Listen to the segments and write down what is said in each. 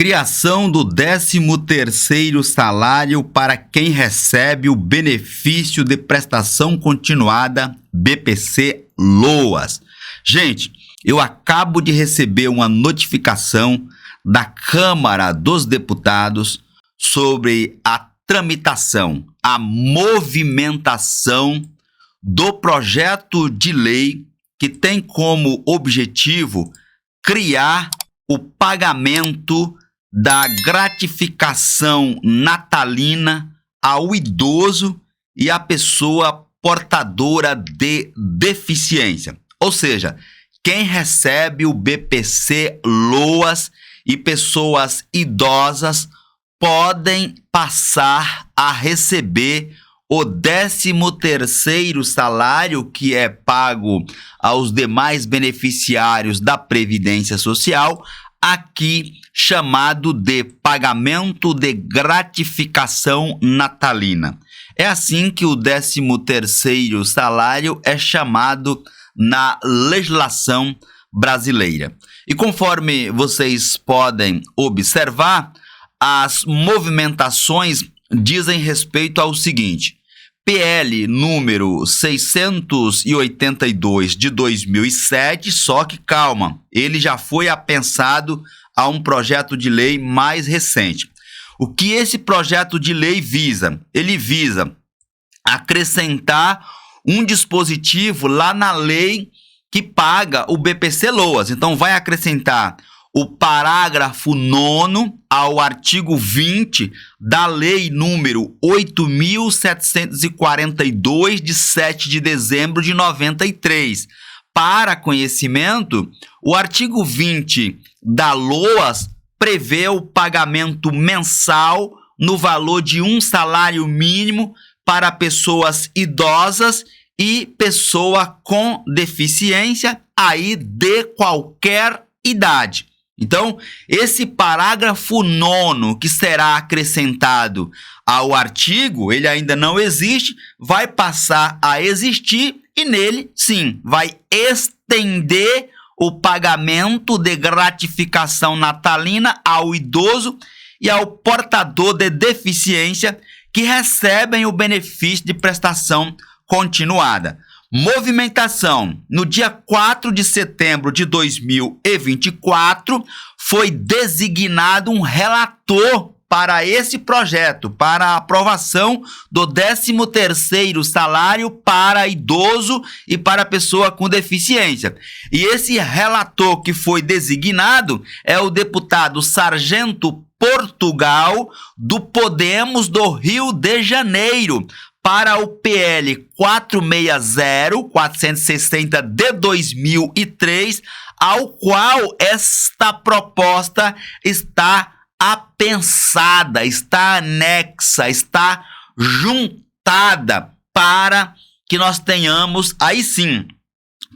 Criação do 13º salário para quem recebe o benefício de prestação continuada BPC-LOAS. Gente, eu acabo de receber uma notificação da Câmara dos Deputados sobre a tramitação, a movimentação do projeto de lei que tem como objetivo criar o pagamento da gratificação natalina ao idoso e à pessoa portadora de deficiência. Ou seja, quem recebe o BPC-LOAS e pessoas idosas podem passar a receber o 13º salário que é pago aos demais beneficiários da Previdência Social, aqui chamado de pagamento de gratificação natalina. É assim que o 13º salário é chamado na legislação brasileira. E conforme vocês podem observar, as movimentações dizem respeito ao seguinte: PL número 682 de 2007, só que calma, ele já foi apensado a um projeto de lei mais recente. O que esse projeto de lei visa? Ele visa acrescentar um dispositivo lá na lei que paga o BPC-LOAS. Então vai acrescentar o parágrafo 9º ao artigo 20 da Lei número 8.742, de 7 de dezembro de 93. Para conhecimento, o artigo 20 da LOAS prevê o pagamento mensal no valor de um salário mínimo para pessoas idosas e pessoa com deficiência, aí de qualquer idade. Então, esse parágrafo 9º que será acrescentado ao artigo, ele ainda não existe, vai passar a existir e nele, sim, vai estender o pagamento de gratificação natalina ao idoso e ao portador de deficiência que recebem o benefício de prestação continuada. Movimentação. No dia 4 de setembro de 2024, foi designado um relator para esse projeto, para a aprovação do 13º salário para idoso e para pessoa com deficiência. E esse relator que foi designado é o deputado Sargento Portugal, do Podemos do Rio de Janeiro, para o PL 460 de 2003, ao qual esta proposta está apensada, está anexa, está juntada para que nós tenhamos, aí sim,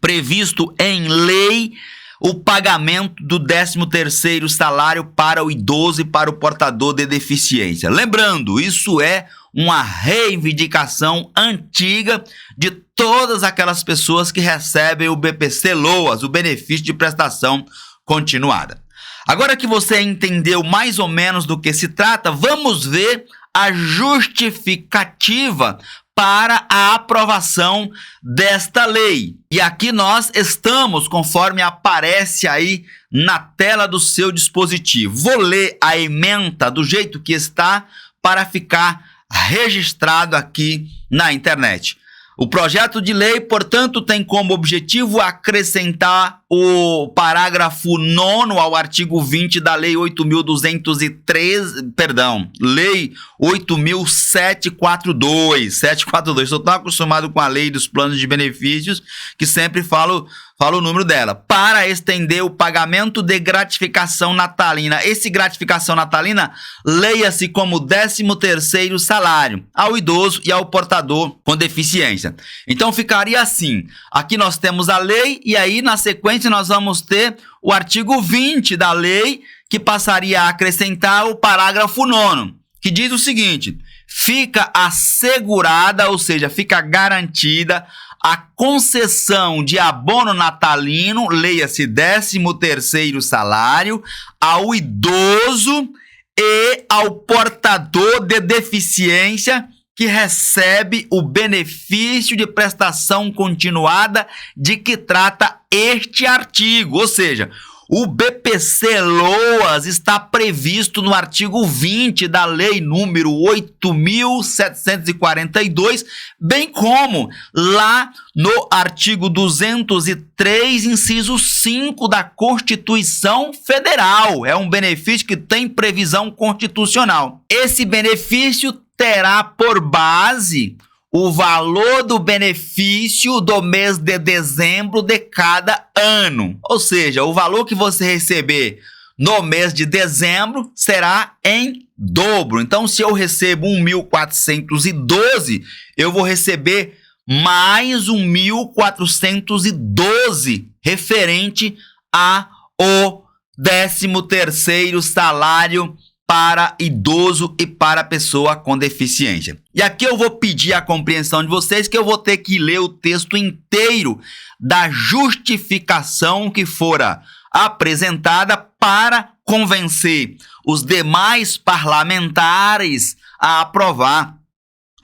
previsto em lei, o pagamento do 13º salário para o idoso e para o portador de deficiência. Lembrando, isso é uma reivindicação antiga de todas aquelas pessoas que recebem o BPC-LOAS, o benefício de prestação continuada. Agora que você entendeu mais ou menos do que se trata, vamos ver a justificativa para a aprovação desta lei. E aqui nós estamos, conforme aparece aí na tela do seu dispositivo. Vou ler a ementa do jeito que está para ficar registrado aqui na internet. O projeto de lei, portanto, tem como objetivo acrescentar o parágrafo 9º ao artigo 20 da Lei 8.742. Estou tão acostumado com a lei dos planos de benefícios que sempre falo o número dela. Para estender o pagamento de gratificação natalina. Esse gratificação natalina, leia-se como 13º salário ao idoso e ao portador com deficiência. Então ficaria assim. Aqui nós temos a lei e aí na sequência nós vamos ter o artigo 20 da lei, que passaria a acrescentar o parágrafo 9º, que diz o seguinte: fica assegurada, ou seja, fica garantida a concessão de abono natalino, leia-se 13º salário, ao idoso e ao portador de deficiência que recebe o benefício de prestação continuada de que trata este artigo. Ou seja, o BPC-Loas está previsto no artigo 20 da Lei número 8.742, bem como lá no artigo 203, inciso 5 da Constituição Federal. É um benefício que tem previsão constitucional. Esse benefício terá por base o valor do benefício do mês de dezembro de cada ano. Ou seja, o valor que você receber no mês de dezembro será em dobro. Então, se eu recebo 1.412, eu vou receber mais 1.412 referente ao 13º salário para idoso e para pessoa com deficiência. E aqui eu vou pedir a compreensão de vocês que eu vou ter que ler o texto inteiro da justificação que fora apresentada para convencer os demais parlamentares a aprovar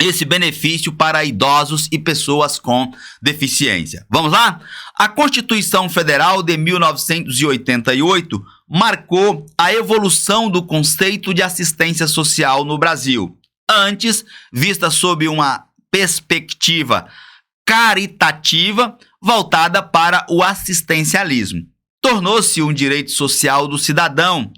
esse benefício para idosos e pessoas com deficiência. Vamos lá? A Constituição Federal de 1988 marcou a evolução do conceito de assistência social no Brasil. Antes, vista sob uma perspectiva caritativa voltada para o assistencialismo. Tornou-se um direito social do cidadão,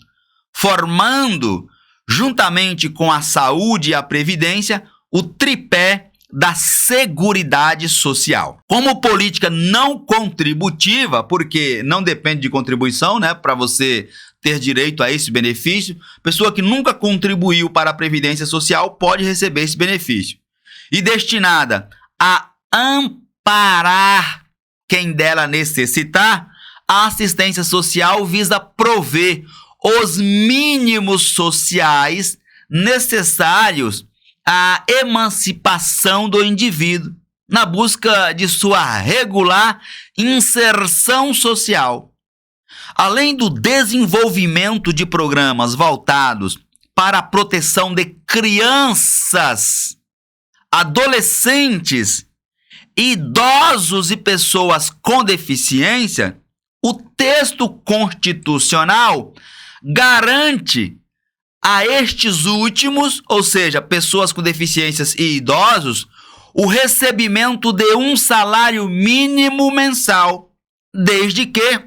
formando, juntamente com a saúde e a previdência, o tripé da Seguridade Social. Como política não contributiva, porque não depende de contribuição, né, para você ter direito a esse benefício, pessoa que nunca contribuiu para a Previdência Social pode receber esse benefício. E destinada a amparar quem dela necessitar, a assistência social visa prover os mínimos sociais necessários à emancipação do indivíduo, na busca de sua regular inserção social. Além do desenvolvimento de programas voltados para a proteção de crianças, adolescentes, idosos e pessoas com deficiência, o texto constitucional garante a estes últimos, ou seja, pessoas com deficiências e idosos, o recebimento de um salário mínimo mensal, desde que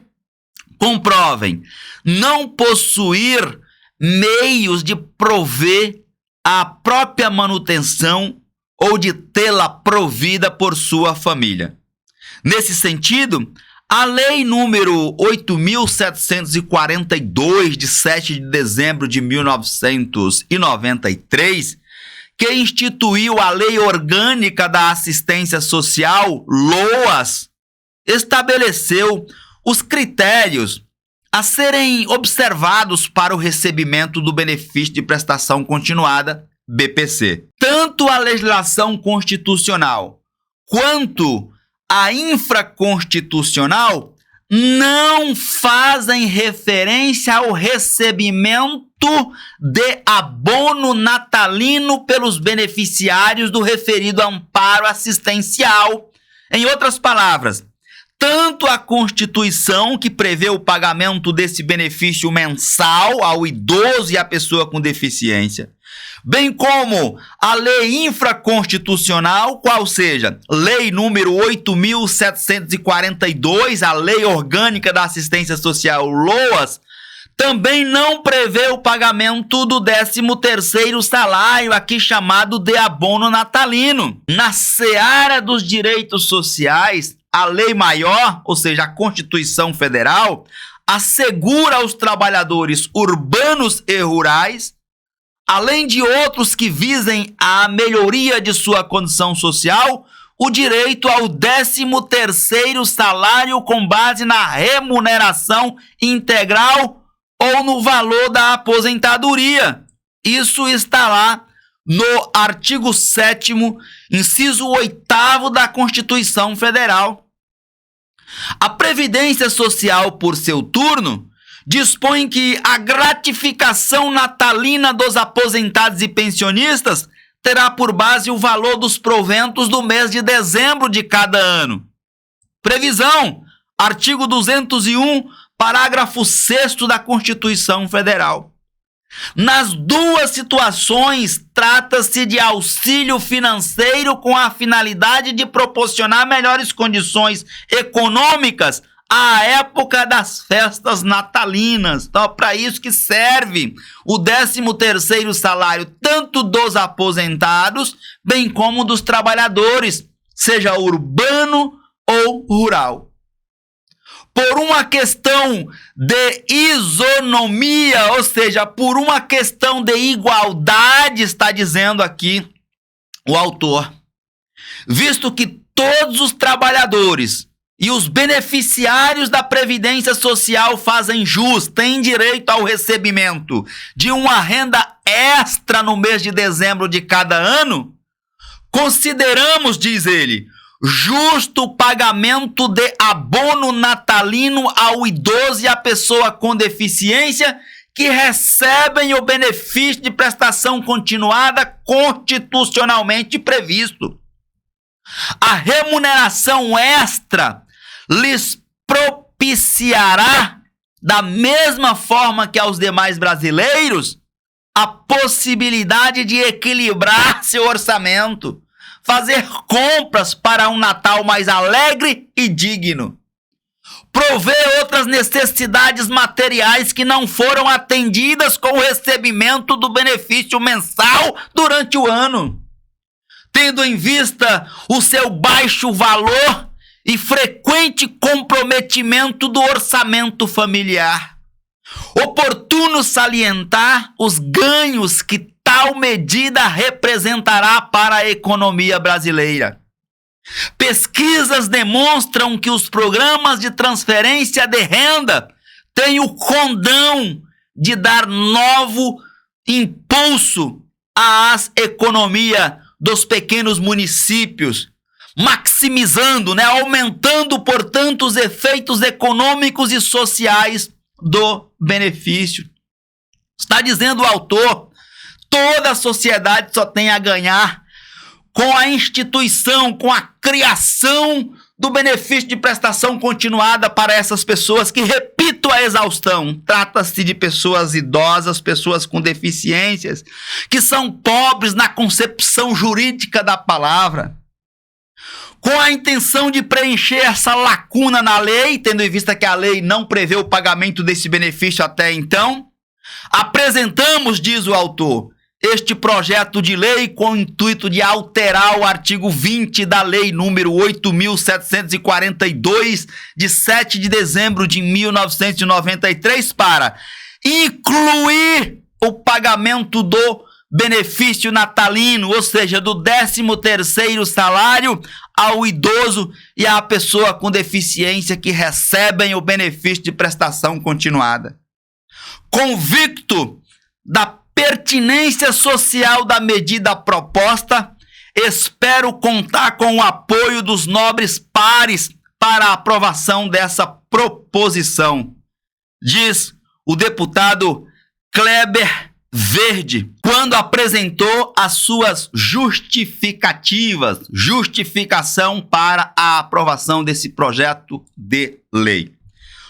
comprovem não possuir meios de prover a própria manutenção ou de tê-la provida por sua família. Nesse sentido, a Lei número 8.742, de 7 de dezembro de 1993, que instituiu a Lei Orgânica da Assistência Social, LOAS, estabeleceu os critérios a serem observados para o recebimento do benefício de prestação continuada, BPC. Tanto a legislação constitucional quanto a infraconstitucional não fazem referência ao recebimento de abono natalino pelos beneficiários do referido amparo assistencial. Em outras palavras, tanto a Constituição, que prevê o pagamento desse benefício mensal ao idoso e à pessoa com deficiência, bem como a lei infraconstitucional, qual seja, Lei número 8.742, a Lei Orgânica da Assistência Social, LOAS, também não prevê o pagamento do 13º salário, aqui chamado de abono natalino. Na seara dos direitos sociais, a lei maior, ou seja, a Constituição Federal, assegura aos trabalhadores urbanos e rurais, além de outros que visem a melhoria de sua condição social, o direito ao 13º salário com base na remuneração integral ou no valor da aposentadoria. Isso está lá no artigo 7º, inciso 8º da Constituição Federal. A Previdência Social, por seu turno, dispõe que a gratificação natalina dos aposentados e pensionistas terá por base o valor dos proventos do mês de dezembro de cada ano. Previsão, artigo 201, parágrafo 6º da Constituição Federal. Nas duas situações, trata-se de auxílio financeiro com a finalidade de proporcionar melhores condições econômicas à época das festas natalinas. Então, é para isso que serve o 13º salário, tanto dos aposentados, bem como dos trabalhadores, seja urbano ou rural. Por uma questão de isonomia, ou seja, por uma questão de igualdade, está dizendo aqui o autor, visto que todos os trabalhadores e os beneficiários da Previdência Social fazem jus, têm direito ao recebimento de uma renda extra no mês de dezembro de cada ano, consideramos, diz ele, justo o pagamento de abono natalino ao idoso e à pessoa com deficiência que recebem o benefício de prestação continuada constitucionalmente previsto. A remuneração extra lhes propiciará, da mesma forma que aos demais brasileiros, a possibilidade de equilibrar seu orçamento, fazer compras para um Natal mais alegre e digno, prover outras necessidades materiais que não foram atendidas com o recebimento do benefício mensal durante o ano, tendo em vista o seu baixo valor e frequente comprometimento do orçamento familiar. Oportuno salientar os ganhos que tal medida representará para a economia brasileira. Pesquisas demonstram que os programas de transferência de renda têm o condão de dar novo impulso às economias dos pequenos municípios, maximizando, aumentando, portanto, os efeitos econômicos e sociais do benefício. Está dizendo o autor, toda a sociedade só tem a ganhar com a instituição, com a criação do benefício de prestação continuada para essas pessoas que, repito a exaustão, trata-se de pessoas idosas, pessoas com deficiências, que são pobres na concepção jurídica da palavra. Com a intenção de preencher essa lacuna na lei, tendo em vista que a lei não prevê o pagamento desse benefício até então, apresentamos, diz o autor, este projeto de lei com o intuito de alterar o artigo 20 da Lei número 8.742, de 7 de dezembro de 1993, para incluir o pagamento do benefício natalino, ou seja, do 13º salário ao idoso e à pessoa com deficiência que recebem o benefício de prestação continuada. Convicto da pertinência social da medida proposta, espero contar com o apoio dos nobres pares para a aprovação dessa proposição, diz o deputado Kleber Verde, quando apresentou as suas justificação para a aprovação desse projeto de lei.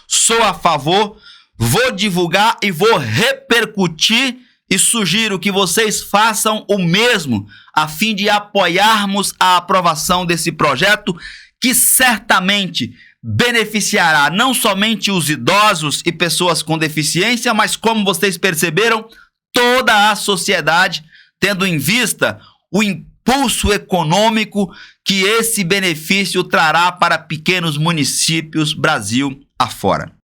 Sou a favor, vou divulgar e vou repercutir e sugiro que vocês façam o mesmo a fim de apoiarmos a aprovação desse projeto que certamente beneficiará não somente os idosos e pessoas com deficiência, mas, como vocês perceberam, toda a sociedade, tendo em vista o impulso econômico que esse benefício trará para pequenos municípios Brasil afora.